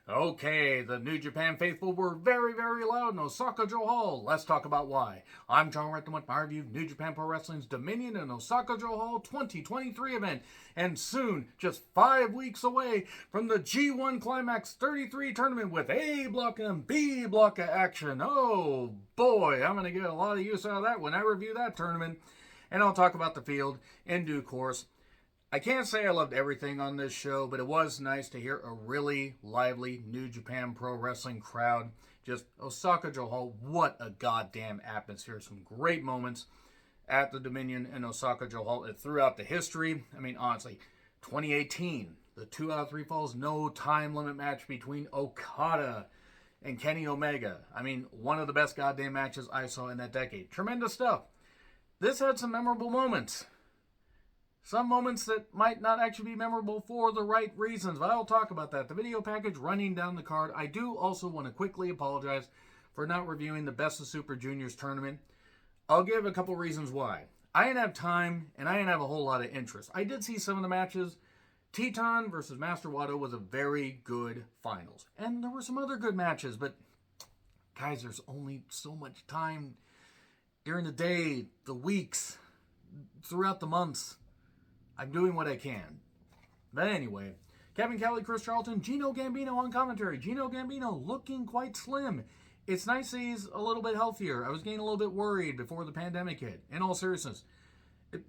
Okay, the New Japan faithful were very, very loud in Osaka-jo Hall. Let's talk about why. I'm John Retton with my review of New Japan Pro Wrestling's Dominion in Osaka-jo Hall 2023 event. And soon, just 5 weeks away from the G1 Climax 33 tournament with A block and B block of action. Oh boy, I'm going to get a lot of use out of that when I review that tournament. And I'll talk about the field in due course. I can't say I loved everything on this show, but it was nice to hear a really lively New Japan Pro Wrestling crowd. Just Osaka-jo Hall, what a goddamn atmosphere. Some great moments at the Dominion and Osaka-jo Hall throughout the history. I mean, honestly, 2018, the 2 out of 3 falls, no time limit match between Okada and Kenny Omega. I mean, one of the best goddamn matches I saw in that decade. Tremendous stuff. This had some memorable moments. Some moments that might not actually be memorable for the right reasons, but I'll talk about that. The video package running down the card. I do also want to quickly apologize for not reviewing the Best of Super Juniors tournament. I'll give a couple reasons why. I didn't have time, and I didn't have a whole lot of interest. I did see some of the matches. Teton versus Master Wato was a very good finals. And there were some other good matches, but guys, there's only so much time during the day, the weeks, throughout the months. I'm doing what I can. But anyway, Kevin Kelly, Chris Charlton, Gino Gambino on commentary. Gino Gambino looking quite slim. It's nice that he's a little bit healthier. I was getting a little bit worried before the pandemic hit. In all seriousness,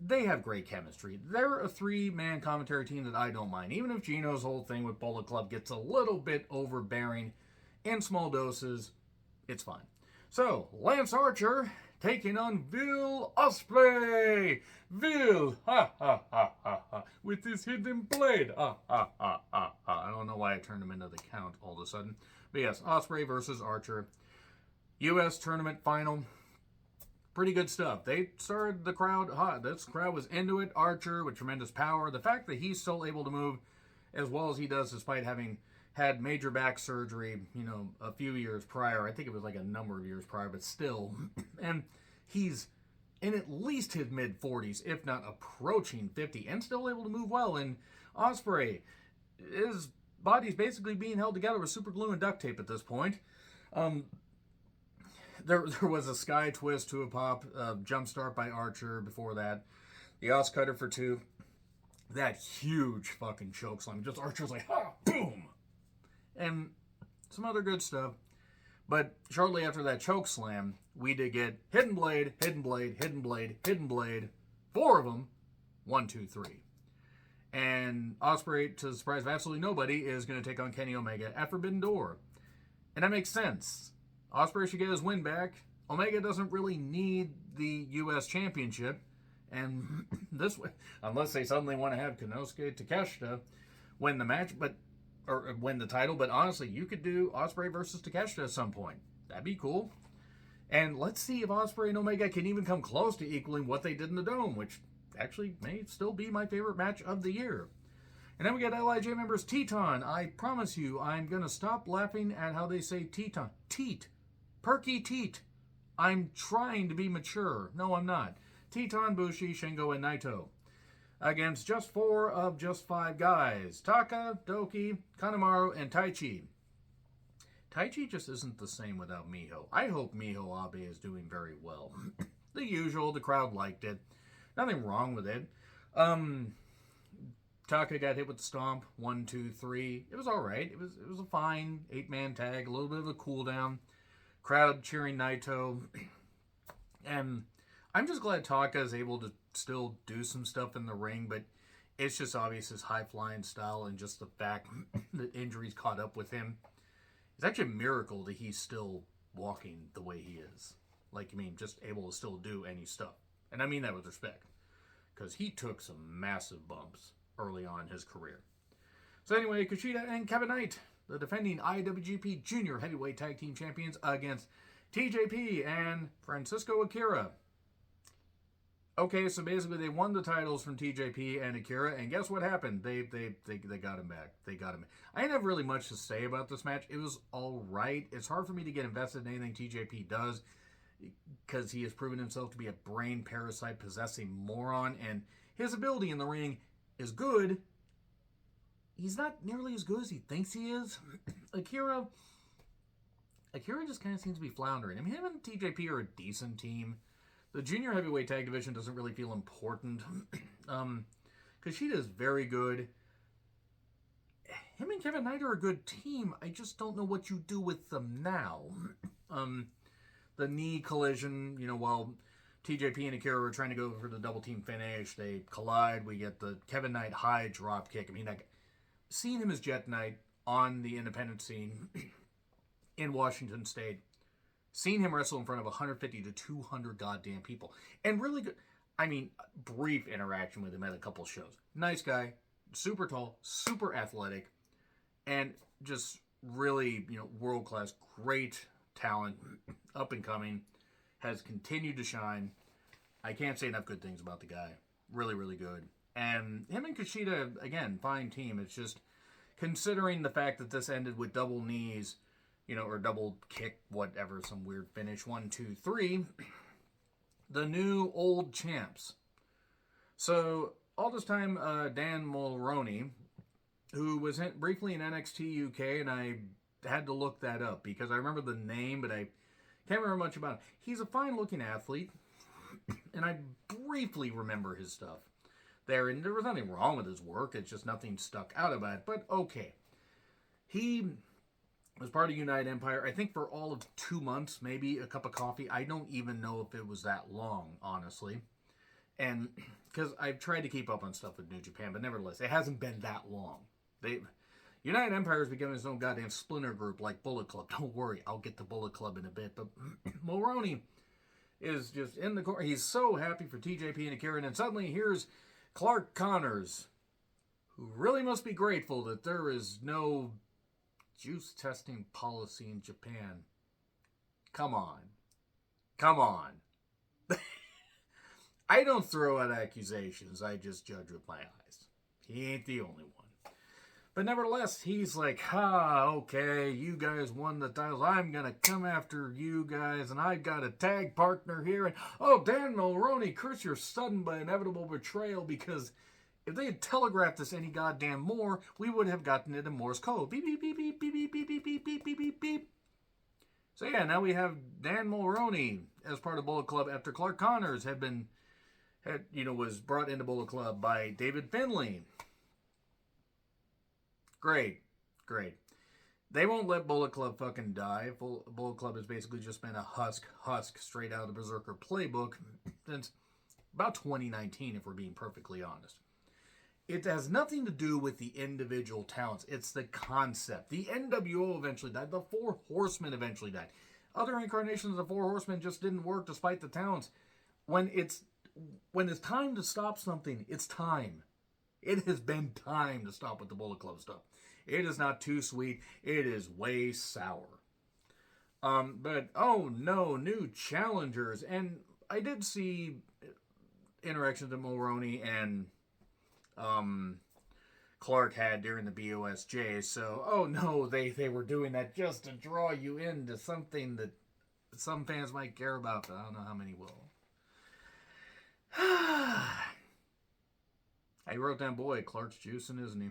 they have great chemistry. They're a 3-man commentary team that I don't mind. Even if Gino's whole thing with Bullet Club gets a little bit overbearing in small doses, it's fine. So, Lance Archer taking on Will Ospreay. Will, ha ha ha ha ha, with his hidden blade, ha ha ha ha ha. I don't know why I turned him into the Count all of a sudden. But yes, Ospreay versus Archer. U.S. tournament final. Pretty good stuff. They started the crowd hot. This crowd was into it. Archer with tremendous power. The fact that he's still able to move as well as he does despite having had major back surgery, a few years prior. I think it was like a number of years prior, but still. And he's in at least his mid-40s, if not approaching 50, and still able to move well. And Ospreay, his body's basically being held together with super glue and duct tape at this point. There was a sky twist to a pop, jump start by Archer before that. The Os Cutter for 2. That huge fucking chokeslam. Just Archer's like, ha, boom! And some other good stuff. But shortly after that choke slam, we did get Hidden Blade, Hidden Blade, Hidden Blade, Hidden Blade. 4 of them. 1, 2, 3. And Ospreay, to the surprise of absolutely nobody, is going to take on Kenny Omega at Forbidden Door. And that makes sense. Ospreay should get his win back. Omega doesn't really need the U.S. Championship. And this way, unless they suddenly want to have Konosuke Takeshita win the match, or win the title, but honestly, you could do Ospreay versus Takeshita at some point. That'd be cool. And let's see if Ospreay and Omega can even come close to equaling what they did in the Dome, which actually may still be my favorite match of the year. And then we got LIJ members Teton. I promise you, I'm going to stop laughing at how they say Teton. Teat. Perky Teat. I'm trying to be mature. No, I'm not. Teton, Bushi, Shingo, and Naito. Against just 4 of just 5 guys. Taka, Doki, Kanemaru, and Taichi. Taichi just isn't the same without Miho. I hope Miho Abe is doing very well. The usual, the crowd liked it. Nothing wrong with it. Taka got hit with the stomp. 1, 2, 3. It was alright. It was a fine 8-man tag. A little bit of a cool down. Crowd cheering Naito. And I'm just glad Taka is able to still do some stuff in the ring, but it's just obvious his high-flying style and just the fact that injuries caught up with him. It's actually a miracle that he's still walking the way he is. Just able to still do any stuff. And I mean that with respect, because he took some massive bumps early on in his career. So anyway, Kushida and Kevin Knight, the defending IWGP Junior Heavyweight Tag Team Champions, against TJP and Francisco Akira. Okay, so basically they won the titles from TJP and Akira, and guess what happened? They got him back. They got him. I didn't have really much to say about this match. It was all right. It's hard for me to get invested in anything TJP does because he has proven himself to be a brain parasite possessing moron, and his ability in the ring is good. He's not nearly as good as he thinks he is. Akira just kind of seems to be floundering. I mean, him and TJP are a decent team. The junior heavyweight tag division doesn't really feel important. Kushida is very good. Him and Kevin Knight are a good team. I just don't know what you do with them now. The knee collision, while TJP and Akira were trying to go for the double team finish, they collide. We get the Kevin Knight high drop kick. I mean, seeing him as Jet Knight on the independent scene in Washington State, seeing him wrestle in front of 150 to 200 goddamn people, and really good. I mean, brief interaction with him at a couple shows. Nice guy, super tall, super athletic, and just really, world class, great talent, up and coming, has continued to shine. I can't say enough good things about the guy. Really, really good. And him and Kushida, again, fine team. It's just considering the fact that this ended with double knees, or double kick, whatever, some weird finish. 1, 2, 3. The new old champs. So, all this time, Dan Mulroney, who was briefly in NXT UK, and I had to look that up because I remember the name, but I can't remember much about him. He's a fine-looking athlete, and I briefly remember his stuff there, and there was nothing wrong with his work. It's just nothing stuck out about it, but okay. He was part of United Empire, I think for all of 2 months, maybe a cup of coffee. I don't even know if it was that long, honestly. And because I've tried to keep up on stuff with New Japan, but nevertheless, it hasn't been that long. United Empire is becoming its own goddamn splinter group like Bullet Club. Don't worry, I'll get to Bullet Club in a bit. But Mulroney is just in the corner. He's so happy for TJP and Akira, and suddenly here's Clark Connors, who really must be grateful that there is no juice testing policy in Japan. Come on. I don't throw out accusations. I just judge with my eyes. He ain't the only one. But nevertheless, he's like, okay, you guys won the titles. I'm going to come after you guys, and I've got a tag partner here. And, Dan Mulroney, curse your sudden but inevitable betrayal, because if they had telegraphed this any goddamn more, we would have gotten it in Morse code. Beep, beep, beep, beep, beep, beep, beep, beep, beep, beep, beep, beep, beep. So yeah, now we have Dan Mulroney as part of Bullet Club after Clark Connors was brought into Bullet Club by David Finlay. Great. They won't let Bullet Club fucking die. Bullet Club has basically just been a husk straight out of the Berserker playbook since about 2019, if we're being perfectly honest. It has nothing to do with the individual talents. It's the concept. The NWO eventually died. The Four Horsemen eventually died. Other incarnations of the Four Horsemen just didn't work despite the talents. When it's time to stop something, it's time. It has been time to stop with the Bullet Club stuff. It is not too sweet. It is way sour. But, new challengers. And I did see interactions that Mulroney and Clark had during the BOSJ. So, they were doing that just to draw you into something that some fans might care about, but I don't know how many will. I wrote down, boy, Clark's juicing, isn't he?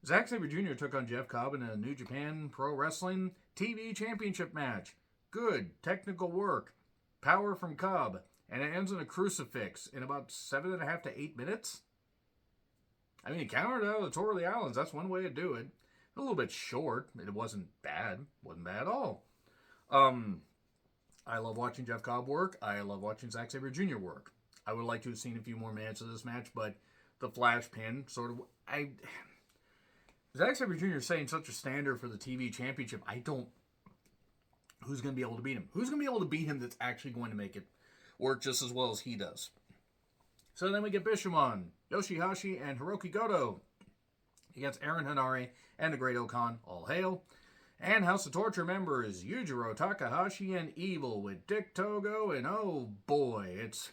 Zack Sabre Jr. took on Jeff Cobb in a New Japan Pro Wrestling TV Championship match. Good technical work. Power from Cobb. And it ends in a crucifix in about 7.5 to 8 minutes. I mean, he countered out of the Tour of the Islands. That's one way to do it. A little bit short. It wasn't bad. Wasn't bad at all. I love watching Jeff Cobb work. I love watching Zack Sabre Jr. work. I would like to have seen a few more minutes of this match, but the flash pin sort of... Zack Sabre Jr. is setting such a standard for the TV championship. Who's going to be able to beat him? Who's going to be able to beat him that's actually going to make it work just as well as he does? So then we get Bishamon, Yoshihashi, and Hiroki Goto against Aaron Hanare and the Great Okan. All hail. And House of Torture members Yujiro Takahashi and Evil with Dick Togo. And oh boy, it's...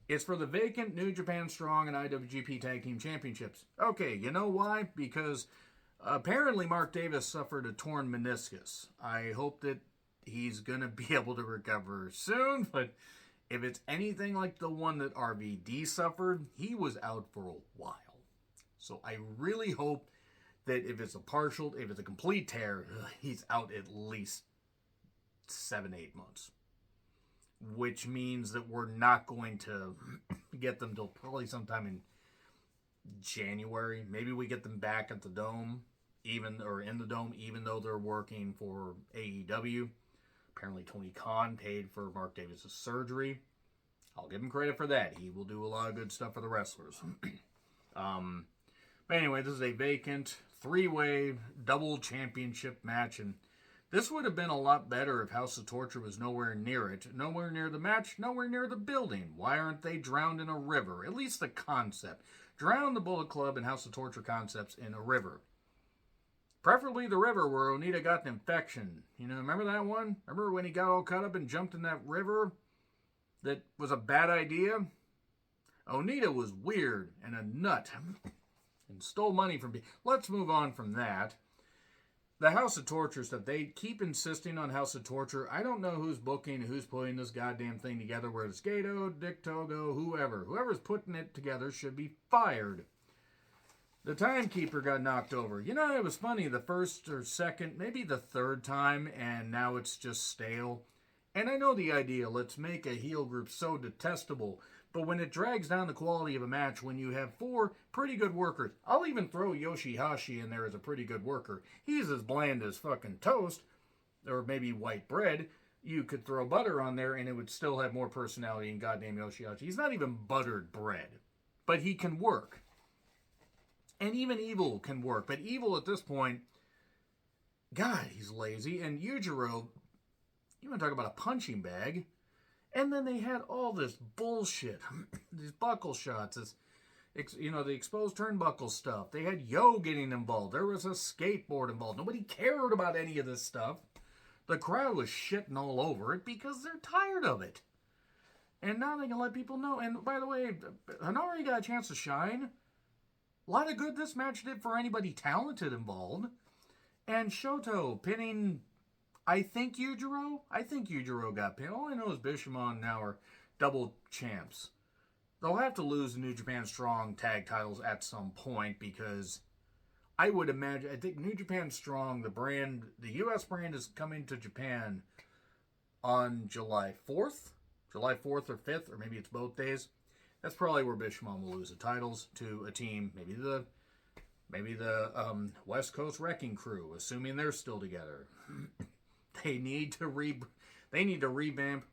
It's for the vacant New Japan Strong and IWGP Tag Team Championships. Okay, you know why? Because apparently Mark Davis suffered a torn meniscus. I hope that he's going to be able to recover soon, but if it's anything like the one that RVD suffered, he was out for a while. So I really hope that if it's a complete tear, he's out at least 7-8 months. Which means that we're not going to get them till probably sometime in January. Maybe we get them back at the Dome, in the Dome, even though they're working for AEW. Apparently Tony Khan paid for Mark Davis' surgery. I'll give him credit for that. He will do a lot of good stuff for the wrestlers. But anyway, this is a vacant 3-way double championship match, and this would have been a lot better if House of Torture was nowhere near it. Nowhere near the match, nowhere near the building. Why aren't they drowned in a river? At least the concept. Drown the Bullet Club and House of Torture concepts in a river. Preferably the river where Onita got an infection. Remember that one? Remember when he got all cut up and jumped in that river? That was a bad idea? Onita was weird and a nut and stole money from people. Let's move on from that. The House of Torture stuff, they keep insisting on House of Torture. I don't know who's booking, who's putting this goddamn thing together, whether it's Gato, Dick Togo, whoever. Whoever's putting it together should be fired. The timekeeper got knocked over. It was funny, the first or second, maybe the third time, and now it's just stale. And I know the idea, let's make a heel group so detestable, but when it drags down the quality of a match, when you have 4 pretty good workers, I'll even throw Yoshihashi in there as a pretty good worker. He's as bland as fucking toast, or maybe white bread. You could throw butter on there and it would still have more personality than goddamn Yoshihashi. He's not even buttered bread, but he can work. And even Evil can work, but Evil at this point, God, he's lazy. And Yujiro, you want to talk about a punching bag? And then they had all this bullshit, these buckle shots, the exposed turnbuckle stuff. They had Yo getting involved. There was a skateboard involved. Nobody cared about any of this stuff. The crowd was shitting all over it because they're tired of it. And now they can let people know. And by the way, Hanari got a chance to shine. A lot of good this match did for anybody talented involved. And Shoto pinning, I think Yujiro got pinned. All I know is Bishamon now are double champs. They'll have to lose the New Japan Strong tag titles at some point because I think New Japan Strong, the U.S. brand is coming to Japan on July 4th. July 4th or 5th, or maybe it's both days. That's probably where Bishamon will lose the titles to a team, maybe the West Coast Wrecking Crew, assuming they're still together. They need to revamp,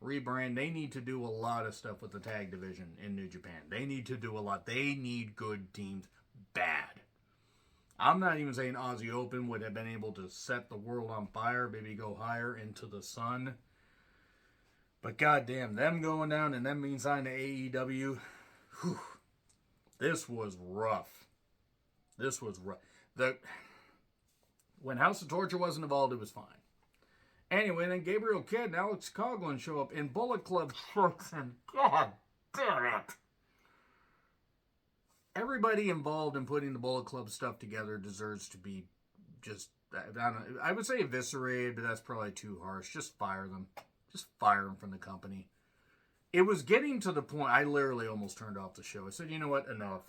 rebrand. They need to do a lot of stuff with the tag division in New Japan. They need to do a lot. They need good teams bad. I'm not even saying Aussie Open would have been able to set the world on fire, maybe go higher into the sun. But goddamn, them going down and them being signed to AEW, whew, this was rough. When House of Torture wasn't involved, it was fine. Anyway, then Gabriel Kidd and Alex Coughlin show up in Bullet Club shirts, and God damn it. Everybody involved in putting the Bullet Club stuff together deserves to be just, I would say eviscerated, but that's probably too harsh. Just fire them. Just fire them from the company. It was getting to the point, I literally almost turned off the show. I said, you know what, enough.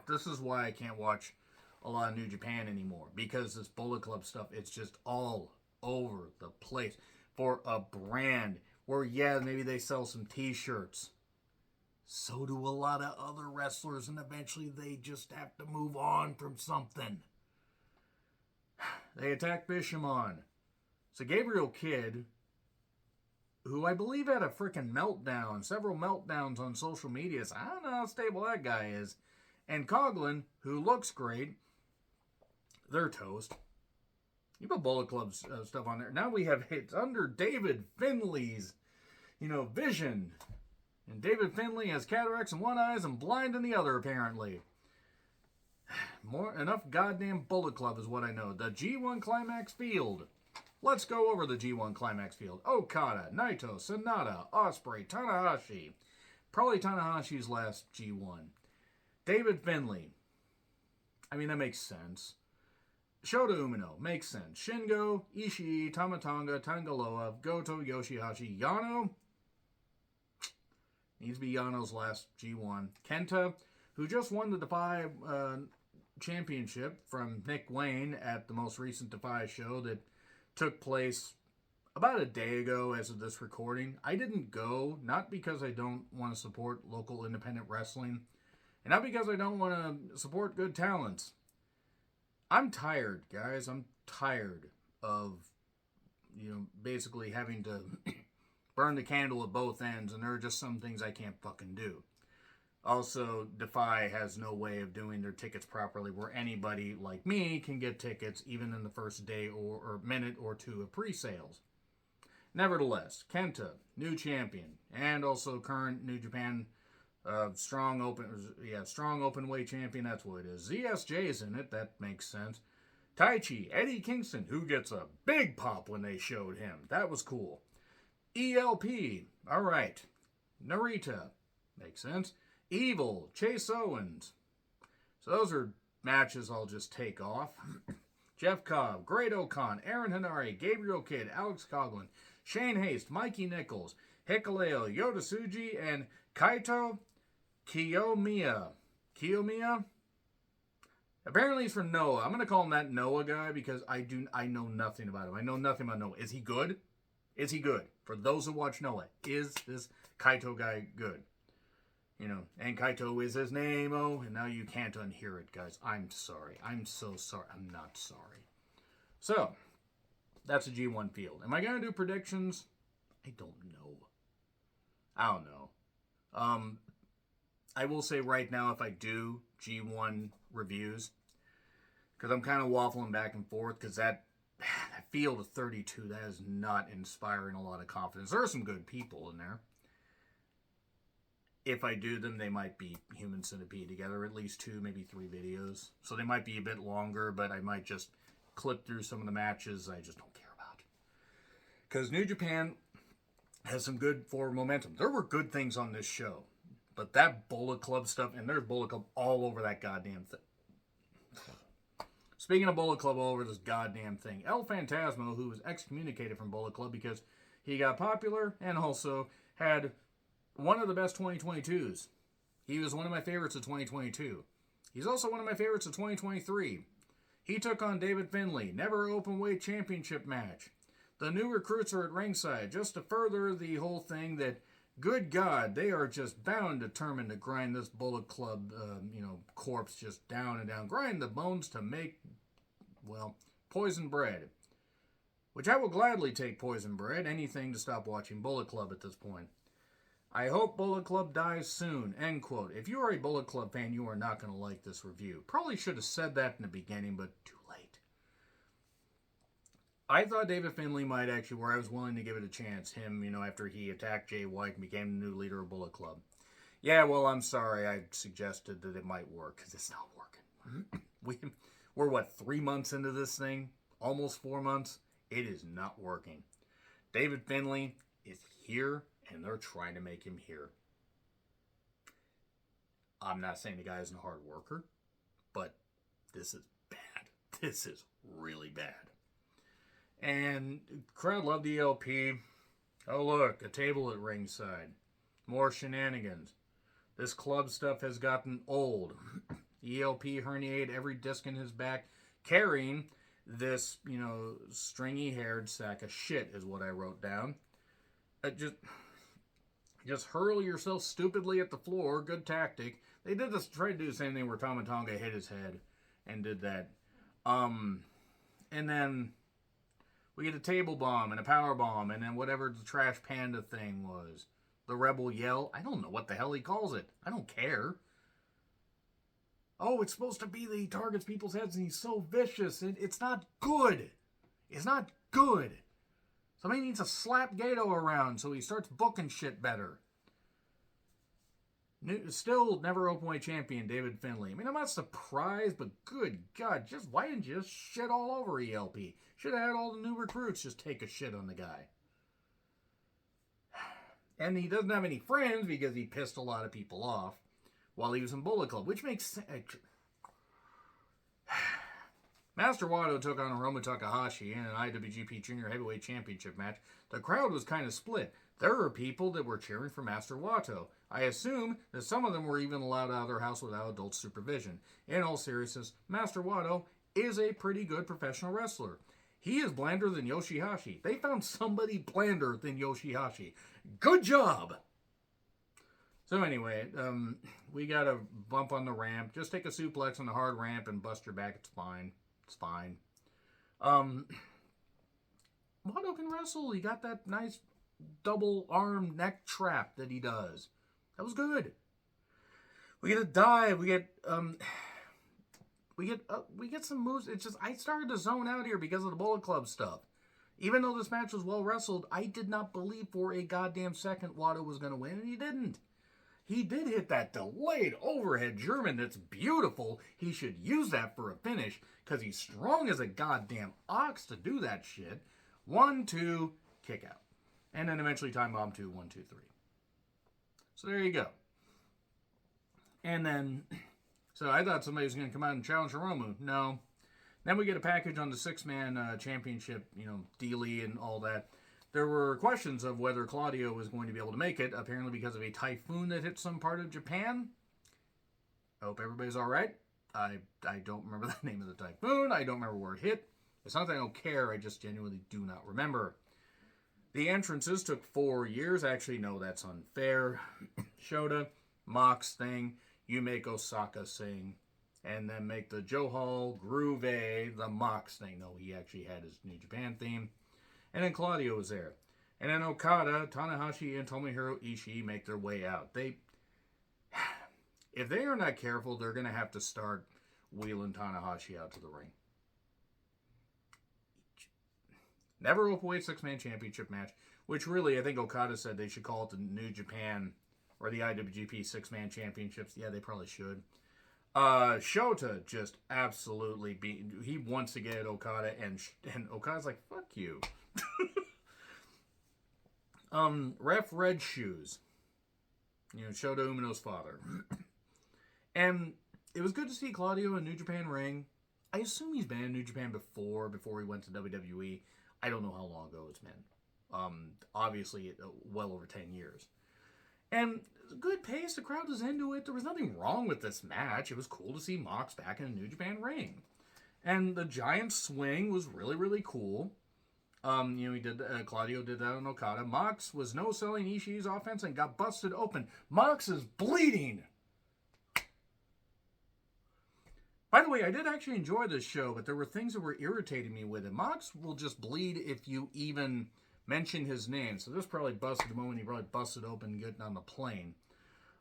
This is why I can't watch a lot of New Japan anymore. Because this Bullet Club stuff, it's just all over the place. For a brand where, yeah, maybe they sell some t-shirts. So do a lot of other wrestlers, and eventually they just have to move on from something. They attacked Bishamon. So Gabriel Kidd, who I believe had a freaking meltdown, several meltdowns on social media. So I don't know how stable that guy is. And Coughlin, who looks great, they're toast. You put Bullet Club stuff on there. Now we have hits under David Finley's, vision. And David Finley has cataracts in one eye and blind in the other, apparently. Enough goddamn Bullet Club is what I know. The G1 Climax Field. Let's go over the G1 Climax Field. Okada, Naito, Sonata, Ospreay, Tanahashi. Probably Tanahashi's last G1. David Finley. I mean, that makes sense. Shota Umino. Makes sense. Shingo, Ishii, Tamatonga, Tangaloa, Goto, Yoshihashi, Yano. Needs to be Yano's last G1. Kenta, who just won the Defy Championship from Nick Wayne at the most recent Defy show that took place about a day ago as of this recording. I didn't go, not because I don't want to support local independent wrestling, and not because I don't want to support good talents. I'm tired, guys. I'm tired of, basically having to burn the candle at both ends, and there are just some things I can't fucking do. Also, Defy has no way of doing their tickets properly where anybody like me can get tickets even in the first day or minute or two of pre-sales. Nevertheless, Kenta, new champion, and also current New Japan strong open weight champion, that's what it is. ZSJ's in it, that makes sense. Taichi, Eddie Kingston, who gets a big pop when they showed him. That was cool. ELP, alright. Narita, makes sense. Evil, Chase Owens. So those are matches I'll just take off. Jeff Cobb, Great O'Khan, Aaron Hanari, Gabriel Kidd, Alex Coughlin, Shane Haste, Mikey Nichols, Hikuleo, Yota Tsuji, and Kaito Kiyomiya. Kiyomiya? Apparently he's from Noah. I'm going to call him that Noah guy because I know nothing about him. I know nothing about Noah. Is he good? Is he good? For those who watch Noah, is this Kaito guy good? And Kaito is his name, and now you can't unhear it, guys. I'm sorry. I'm so sorry. I'm not sorry. So, that's a G1 field. Am I going to do predictions? I don't know. I will say right now, if I do G1 reviews, because I'm kind of waffling back and forth, because that field of 32, that is not inspiring a lot of confidence. There are some good people in there. If I do them, they might be Human Centipede together, at least 2, maybe 3 videos. So they might be a bit longer, but I might just clip through some of the matches I just don't care about. Because New Japan has some good forward momentum. There were good things on this show. But that Bullet Club stuff, and there's Bullet Club all over that goddamn thing. Speaking of Bullet Club all over this goddamn thing, El Phantasmo, who was excommunicated from Bullet Club because he got popular and also had one of the best 2022s. He was one of my favorites of 2022. He's also one of my favorites of 2023. He took on David Finlay, never openweight championship match. The new recruits are at ringside, just to further the whole thing that, good God, they are just bound determined to grind this Bullet Club, corpse just down and down. Grind the bones to make, poison bread. Which I will gladly take poison bread, anything to stop watching Bullet Club at this point. I hope Bullet Club dies soon, end quote. If you are a Bullet Club fan, you are not going to like this review. Probably should have said that in the beginning, but too late. I thought David Finlay might actually, where I was willing to give it a chance, him, after he attacked Jay White and became the new leader of Bullet Club. Yeah, well, I'm sorry I suggested that it might work, because it's not working. We're, 3 months into this thing? Almost 4 months? It is not working. David Finlay is here, and they're trying to make him here. I'm not saying the guy isn't a hard worker, but this is bad. This is really bad. And crowd loved the ELP. Oh, look, a table at ringside. More shenanigans. This club stuff has gotten old. ELP herniated every disc in his back, carrying this, stringy-haired sack of shit is what I wrote down. Just hurl yourself stupidly at the floor. Good tactic. They tried to do the same thing where Tama Tonga hit his head and did that. And then we get a table bomb and a power bomb and then whatever the trash panda thing was. The rebel yell. I don't know what the hell he calls it. I don't care. Oh, it's supposed to be that he targets people's heads and he's so vicious. It's not good. It's not good. Somebody needs to slap Gato around so he starts booking shit better. Still never openweight champion David Finlay. I mean, I'm not surprised, but good God, why didn't you just shit all over ELP? Should have had all the new recruits just take a shit on the guy. And he doesn't have any friends because he pissed a lot of people off while he was in Bullet Club, which makes sense. Master Wato took on Hiromu Takahashi in an IWGP Junior Heavyweight Championship match. The crowd was kind of split. There were people that were cheering for Master Wato. I assume that some of them were even allowed out of their house without adult supervision. In all seriousness, Master Wato is a pretty good professional wrestler. He is blander than Yoshihashi. They found somebody blander than Yoshihashi. Good job! So anyway, we got a bump on the ramp. Just take a suplex on the hard ramp and bust your back. It's fine. It's fine. Wato can wrestle. He got that nice double arm neck trap that he does. That was good. We get a dive. We get some moves. It's just I started to zone out here because of the Bullet Club stuff. Even though this match was well wrestled, I did not believe for a goddamn second Wato was going to win, and he didn't. He did hit that delayed overhead German that's beautiful. He should use that for a finish because he's strong as a goddamn ox to do that shit. 1, 2, kick out. And then eventually time bomb 2, 1, 2, 3. So there you go. And then, so I thought somebody was going to come out and challenge Hiromu. No. Then we get a package on the 6-man championship, dealie and all that. There were questions of whether Claudio was going to be able to make it, apparently because of a typhoon that hit some part of Japan. I hope everybody's all right. I don't remember the name of the typhoon. I don't remember where it hit. It's not that I don't care. I just genuinely do not remember. The entrances took 4 years. Actually, no, that's unfair. Shota, Mox thing. You make Osaka sing. And then make the Johal Groove the Mox thing. No, he actually had his New Japan theme. And then Claudio was there. And then Okada, Tanahashi, and Tomohiro Ishii make their way out. If they are not careful, they're going to have to start wheeling Tanahashi out to the ring. Never openweight 6-man championship match, which really, I think Okada said they should call it the New Japan or the IWGP 6-man championships. Yeah, they probably should. Shota just absolutely he wants to get at Okada, and Okada's like, fuck you. Ref Red Shoes. Shota Umino's father. And it was good to see Claudio in New Japan ring. I assume he's been in New Japan before he went to WWE. I don't know how long ago it's been. Obviously, well over 10 years. And good pace. The crowd was into it. There was nothing wrong with this match. It was cool to see Mox back in a New Japan ring. And the giant swing was really, really cool. He did. Claudio did that on Okada. Mox was no-selling Ishii's offense and got busted open. Mox is bleeding. By the way, I did actually enjoy this show, but there were things that were irritating me with it. Mox will just bleed if you even mention his name. So this probably busted the moment he probably busted open getting on the plane.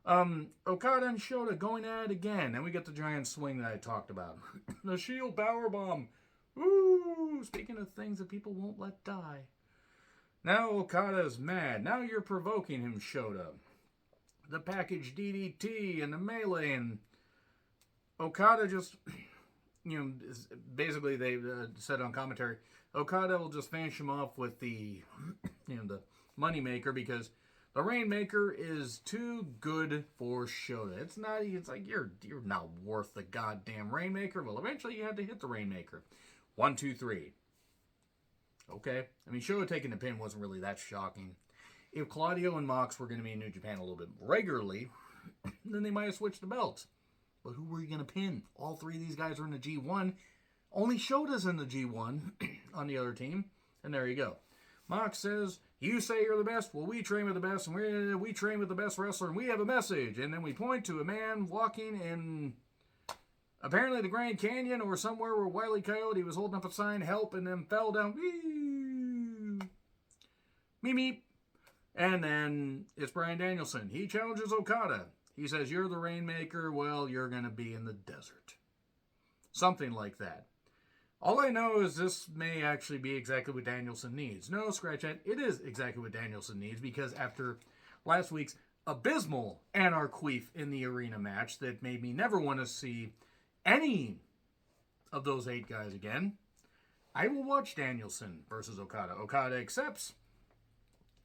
Okada and Shota going at it again. Then we get the giant swing that I talked about. The Shield Power Bomb. Ooh, speaking of things that people won't let die. Now Okada is mad. Now you're provoking him, Shota. The package DDT and the melee, and Okada just, basically they said on commentary, Okada will just finish him off with the, the Moneymaker because the Rainmaker is too good for Shota. It's like you're not worth the goddamn Rainmaker. Well, eventually you had to hit the Rainmaker. 1, 2, 3. Okay. I mean, Shota taking the pin wasn't really that shocking. If Claudio and Mox were going to be in New Japan a little bit regularly, then they might have switched the belts. But who were you going to pin? All 3 of these guys are in the G1. Only Shota's in the G1 on the other team. And there you go. Mox says, you say you're the best. Well, we train with the best. And we train with the best wrestler. And we have a message. And then we point to a man walking in apparently the Grand Canyon or somewhere where Wile E. Coyote was holding up a sign, help, and then fell down. Meep, meep. And then it's Bryan Danielson. He challenges Okada. He says, you're the Rainmaker. Well, you're going to be in the desert. Something like that. All I know is this may actually be exactly what Danielson needs. No, scratch that. It is exactly what Danielson needs because after last week's abysmal Anarqueef in the arena match that made me never want to see any of those 8 guys again, I will watch Danielson versus Okada. Okada accepts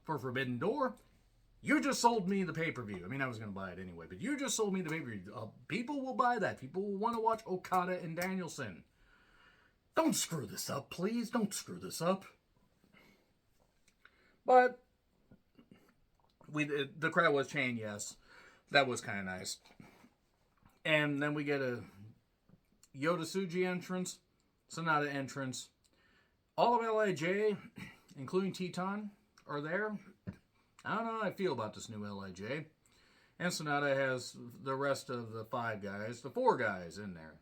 for Forbidden Door. You just sold me the pay-per-view. I mean, I was going to buy it anyway, but you just sold me the pay-per-view. People will buy that. People will want to watch Okada and Danielson. Don't screw this up, please. Don't screw this up. But the crowd was chanting yes. That was kind of nice. And then we get a Yota Tsuji entrance, Sonata entrance. All of LIJ, including Teton, are there. I don't know how I feel about this new LIJ. And Sonata has the rest of the the 4 guys in there.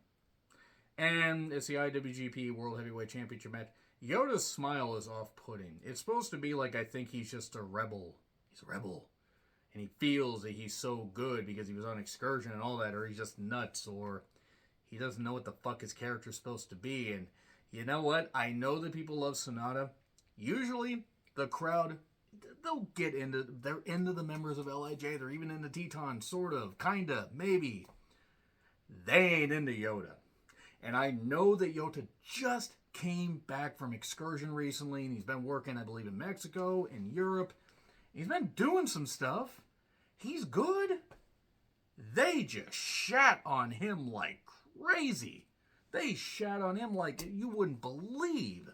And it's the IWGP World Heavyweight Championship match. Yoda's smile is off-putting. It's supposed to be like, I think he's just a rebel. He's a rebel. And he feels that he's so good because he was on excursion and all that, or he's just nuts, or he doesn't know what the fuck his character's supposed to be. And you know what? I know that people love Sonata. Usually, the crowd, they're into the members of LIJ. They're even into Teton, sort of, kinda, maybe. They ain't into Yota. And I know that Yota just came back from excursion recently, and he's been working, I believe, in Mexico, in Europe. He's been doing some stuff. He's good. They just shat on him like crazy. They shat on him like you wouldn't believe.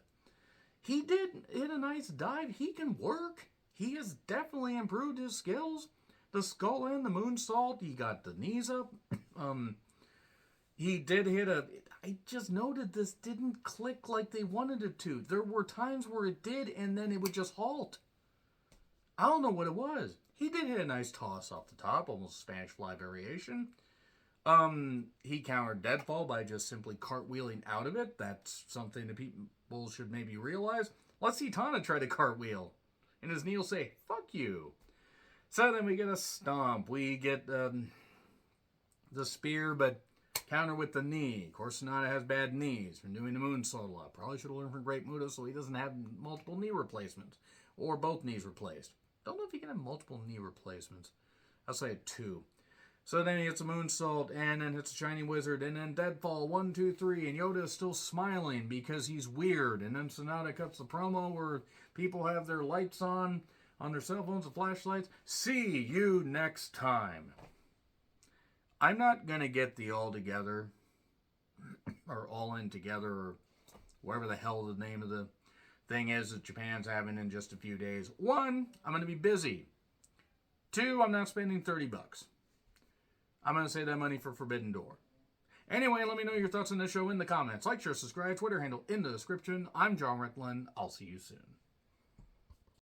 He did hit a nice dive. He can work. He has definitely improved his skills. The skull and the moonsault. He got the knees up. He did hit I just noted this didn't click like they wanted it to. There were times where it did, and then it would just halt. I don't know what it was. He did hit a nice toss off the top, almost Spanish fly variation. He countered deadfall by just simply cartwheeling out of it. That's something that people should maybe realize. Let's see Tana try to cartwheel. And his knee will say, fuck you. So then we get a stomp. We get the spear, but counter with the knee. Of course, Sonata has bad knees from doing the moonsault a lot. Probably should have learned from Great Muta so he doesn't have multiple knee replacements. Or both knees replaced. Don't know if he can have multiple knee replacements. I'll say 2. So then he hits a moonsault, and then hits a Shining Wizard, and then deadfall, 1, 2, 3, and Yoda is still smiling because he's weird. And then Sonata cuts the promo where people have their lights on their cell phones and flashlights. See you next time. I'm not going to get the All Together, or All In Together, or whatever the hell the name of the thing is that Japan's having in just a few days. 1, I'm going to be busy. 2, I'm not spending $30. I'm going to save that money for Forbidden Door. Anyway, let me know your thoughts on this show in the comments. Like, share, subscribe, Twitter handle in the description. I'm John Ricklin. I'll see you soon.